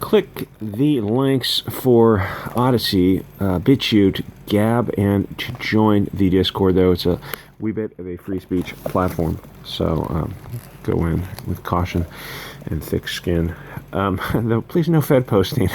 Click the links for Odysee, BitChute, Gab, and to join the Discord, though it's a wee bit of a free speech platform. So go in with caution and thick skin. Though, please no Fed posting.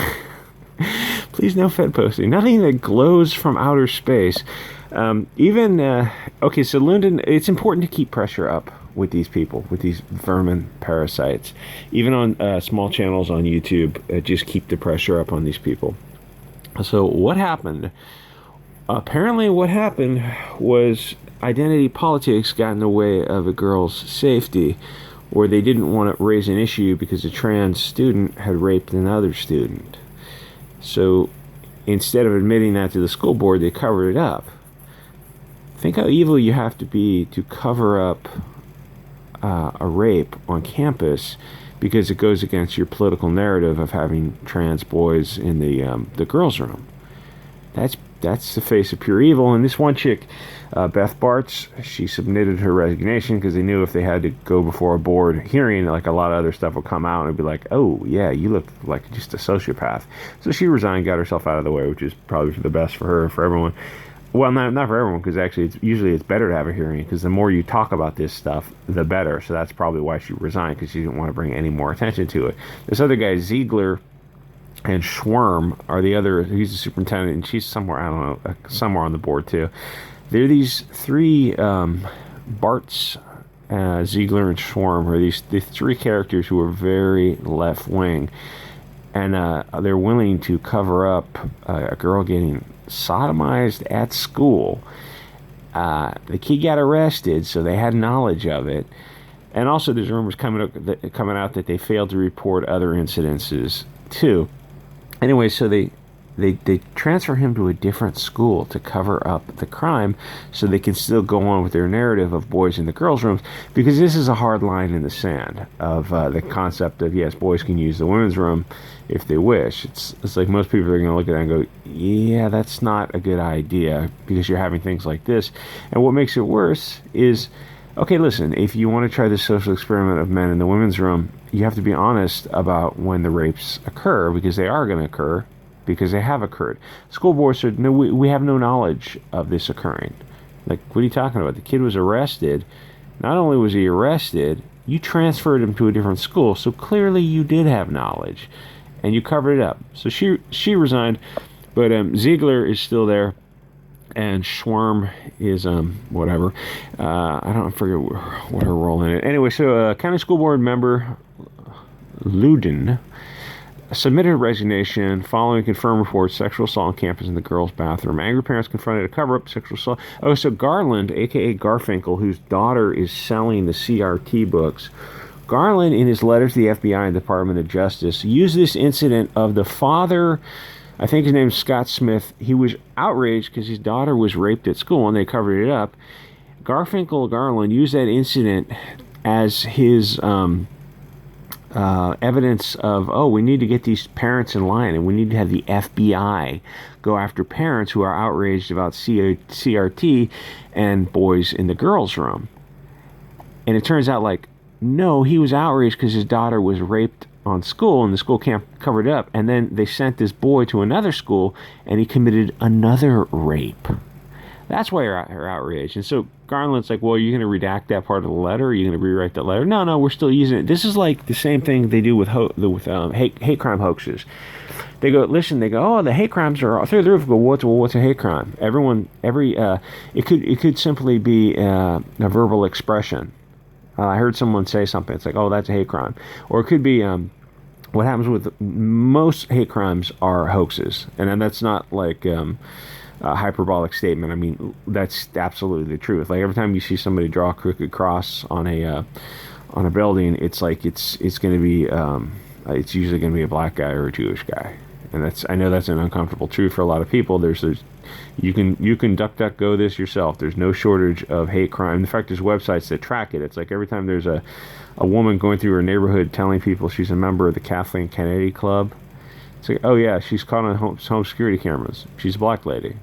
Please no Fed posting. Nothing that glows from outer space. Okay, so Loudoun, it's important to keep pressure up with these people, with these vermin parasites. Even on small channels on YouTube, just keep the pressure up on these people. So what happened? Apparently what happened was identity politics got in the way of a girl's safety, or they didn't want to raise an issue because a trans student had raped another student. So instead of admitting that to the school board, they covered it up. Think how evil you have to be to cover up a rape on campus because it goes against your political narrative of having trans boys in the girls' room. That's the face of pure evil. And this one chick, Beth Barts, she submitted her resignation because they knew if they had to go before a board hearing, like a lot of other stuff would come out and it'd be like, oh yeah, you look like just a sociopath. So she resigned, got herself out of the way, which is probably for the best for her and for everyone. Well, not for everyone, because actually usually it's better to have a hearing, because the more you talk about this stuff, the better. So that's probably why she resigned, because she didn't want to bring any more attention to it. This other guy, Ziegler and Schwerm, are the other. He's the superintendent, and she's somewhere, I don't know, somewhere on the board too. They're these three, Barts, Ziegler, and Schwerm, are the three characters who are very left-wing, and they're willing to cover up a girl getting sodomized at school. The kid got arrested, so they had knowledge of it. And also there's rumors coming out that they failed to report other incidences too. Anyway, so they transfer him to a different school to cover up the crime so they can still go on with their narrative of boys in the girls' rooms, because this is a hard line in the sand of the concept of, yes, boys can use the women's room if they wish. It's like most people are going to look at that and go, yeah, that's not a good idea, because you're having things like this. And what makes it worse is, okay, listen, if you want to try this social experiment of men in the women's room, you have to be honest about when the rapes occur, because they are going to occur, because they have occurred. School board said, no, we have no knowledge of this occurring. Like, what are you talking about? The kid was arrested. Not only was he arrested, you transferred him to a different school, so clearly you did have knowledge, and you covered it up. So she resigned, but Ziegler is still there, and Schwerm is whatever. I forget what her role in it. Anyway, so county school board member Loudoun submitted a resignation following confirmed reports sexual assault on campus in the girls' bathroom. Angry parents confronted a cover-up sexual assault. Oh, so Garland, a.k.a. Garfinkel, whose daughter is selling the CRT books, Garland, in his letter to the FBI and Department of Justice, used this incident of the father, I think his name is Scott Smith. He was outraged because his daughter was raped at school, and they covered it up. Garland used that incident as his evidence of, oh, we need to get these parents in line, and we need to have the FBI go after parents who are outraged about CRT and boys in the girls' room. And it turns out, like, no, he was outraged because his daughter was raped on school, and the school camp covered it up, and then they sent this boy to another school, and he committed another rape. That's why you're outraged. And so Garland's like, well, are you going to redact that part of the letter? Are you going to rewrite that letter? No, we're still using it. This is like the same thing they do with hate crime hoaxes. They go, oh, the hate crimes are through the roof. Go, what's a hate crime? It could simply be a verbal expression. I heard someone say something. It's like, oh, that's a hate crime. Or it could be what happens with most hate crimes are hoaxes. And then that's not like a hyperbolic statement. I mean, that's absolutely the truth. Like every time you see somebody draw a crooked cross on a building, it's like it's going to be it's usually going to be a black guy or a Jewish guy. And I know that's an uncomfortable truth for a lot of people. You can DuckDuckGo this yourself. There's no shortage of hate crime. In fact, there's websites that track it. It's like every time there's a woman going through her neighborhood telling people she's a member of the Kathleen Kennedy Club, it's like, oh yeah, she's caught on home security cameras. She's a black lady.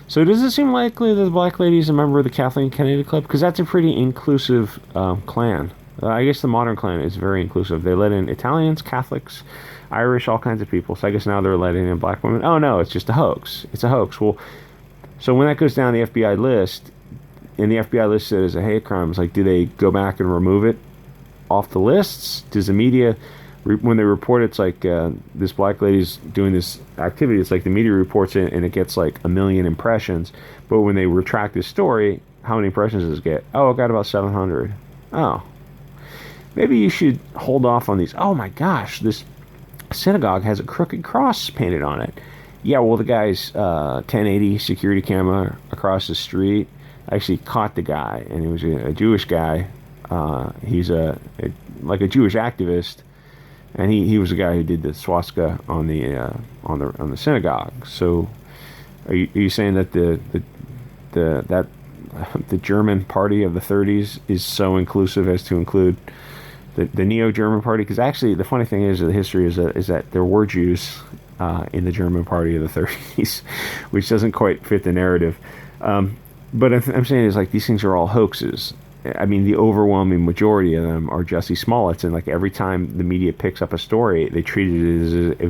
So does it seem likely that the black lady is a member of the Kathleen Kennedy Club? Because that's a pretty inclusive clan. I guess the modern Klan is very inclusive. They let in Italians, Catholics, Irish, all kinds of people. So I guess now they're letting in black women. Oh no, it's just a hoax. It's a hoax. Well, so when that goes down the FBI list, and the FBI lists it as a hate crime, it's like, do they go back and remove it off the lists? Does the media, when they report it's like this black lady's doing this activity, it's like the media reports it and it gets like 1 million impressions. But when they retract this story, how many impressions does it get? Oh, it got about 700. Oh. Maybe you should hold off on these. Oh my gosh, this synagogue has a crooked cross painted on it. Yeah, well, the guy's 1080 security camera across the street actually caught the guy, and he was a Jewish guy. He's like a Jewish activist, and he was the guy who did the swastika on the synagogue. So, are you saying that the German party of the 30s is so inclusive as to include the neo-German party? Because actually, the funny thing is, the history is that there were Jews in the German party of the 30s, which doesn't quite fit the narrative. But I'm saying is like these things are all hoaxes. I mean, the overwhelming majority of them are Jussie Smollett's, and like every time the media picks up a story, they treat it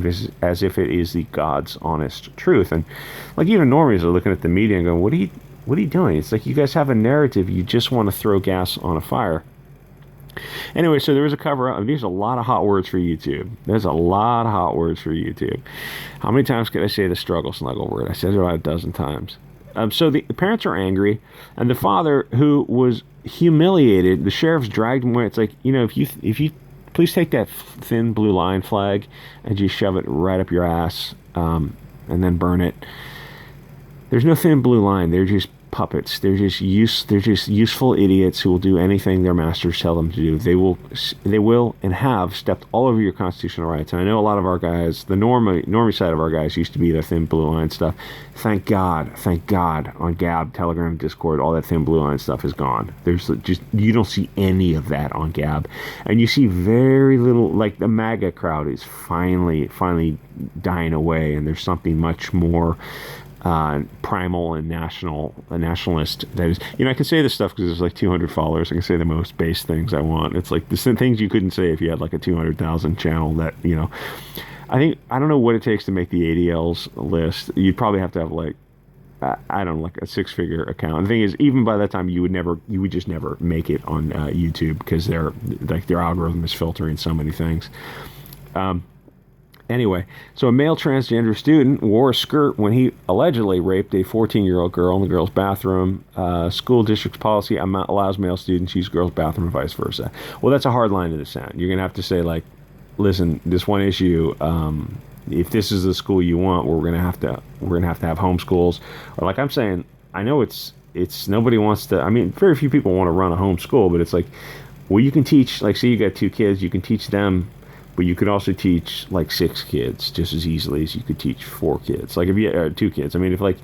as if it is the God's honest truth. And like even normies are looking at the media and going, "What are you doing?" It's like you guys have a narrative. You just want to throw gas on a fire. Anyway, so there was a cover-up. There's a lot of hot words for YouTube. There's a lot of hot words for YouTube. How many times could I say the struggle snuggle word? I said it about a dozen times. So the parents are angry, and the father, who was humiliated, the sheriff's dragged him away. It's like, if you please take that thin blue line flag and just shove it right up your ass, and then burn it. There's no thin blue line. They're just puppets. They're just useful idiots who will do anything their masters tell them to do. They will and have stepped all over your constitutional rights. And I know a lot of our guys, the normie side of our guys, used to be the thin blue line stuff. Thank God, on Gab, Telegram, Discord, all that thin blue line stuff is gone. There's just, you don't see any of that on Gab, and you see very little. Like the MAGA crowd is finally dying away, and there's something much more primal and nationalist that is. I can say this stuff because there's like 200 followers. I can say the most base things I want. It's like the things you couldn't say if you had like a 200,000 channel. That I don't know what it takes to make the ADLs list. You'd probably have to have like I don't know, like a 6-figure account. The thing is, even by that time, you would just never make it on YouTube because their algorithm is filtering so many things. Anyway, so a male transgender student wore a skirt when he allegedly raped a 14-year-old girl in the girls' bathroom. School district's policy allows male students to use girls' bathroom and vice versa. Well, that's a hard line to descend. You're going to have to say, like, listen, this one issue, if this is the school you want, we're going to have to have homeschools. Or like I'm saying, I know it's nobody wants to, I mean, very few people want to run a home school, but it's like, well, you can teach, like, say you got 2 kids, you can teach them. But you could also teach like 6 kids just as easily as you could teach 4 kids. Like if you had 2 kids, I mean, if like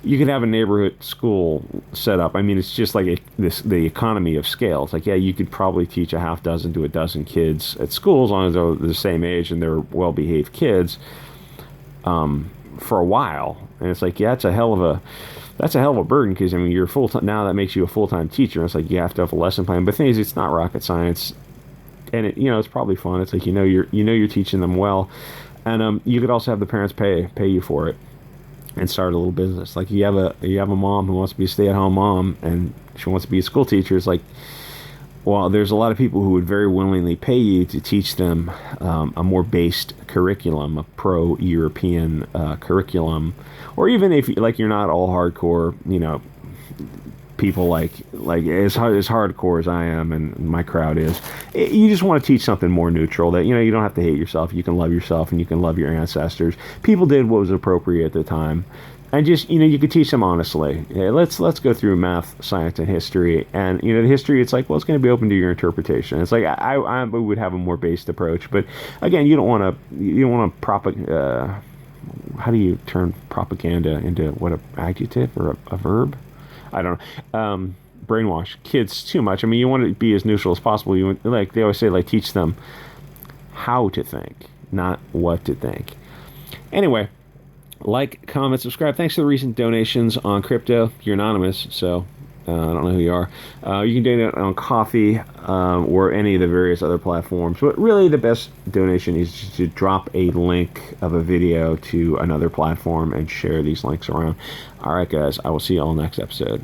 you could have a neighborhood school set up. I mean, it's just like the economy of scale. It's like, yeah, you could probably teach a half dozen to a dozen kids at school as long as they're the same age and they're well-behaved kids for a while. And it's like, yeah, that's a hell of a burden because I mean, you're full-time now. That makes you a full-time teacher. It's like you have to have a lesson plan. But the thing is, it's not rocket science. And it's probably fun. It's like you're teaching them well, and you could also have the parents pay you for it, and start a little business. Like you have a mom who wants to be a stay-at-home mom, and she wants to be a school teacher. It's like, well, there's a lot of people who would very willingly pay you to teach them a more based curriculum, a pro-European curriculum, or even if you're not all hardcore, people like as hardcore as I am and my crowd is, you just want to teach something more neutral that you don't have to hate yourself. You can love yourself and you can love your ancestors. People did what was appropriate at the time, and just you could teach them honestly. Let's go through math, science, and history. And the history, it's like, well, it's going to be open to your interpretation. It's like I would have a more based approach, but again, you don't want to how do you turn propaganda into what, an adjective or a verb? I don't know. Brainwash kids too much. I mean, you want to be as neutral as possible. You like they always say, like, teach them how to think, not what to think. Anyway, like, comment, subscribe. Thanks for the recent donations on crypto. You're anonymous, so I don't know who you are. You can donate on Coffee or any of the various other platforms. But really, the best donation is just to drop a link of a video to another platform and share these links around. All right, guys. I will see you all next episode.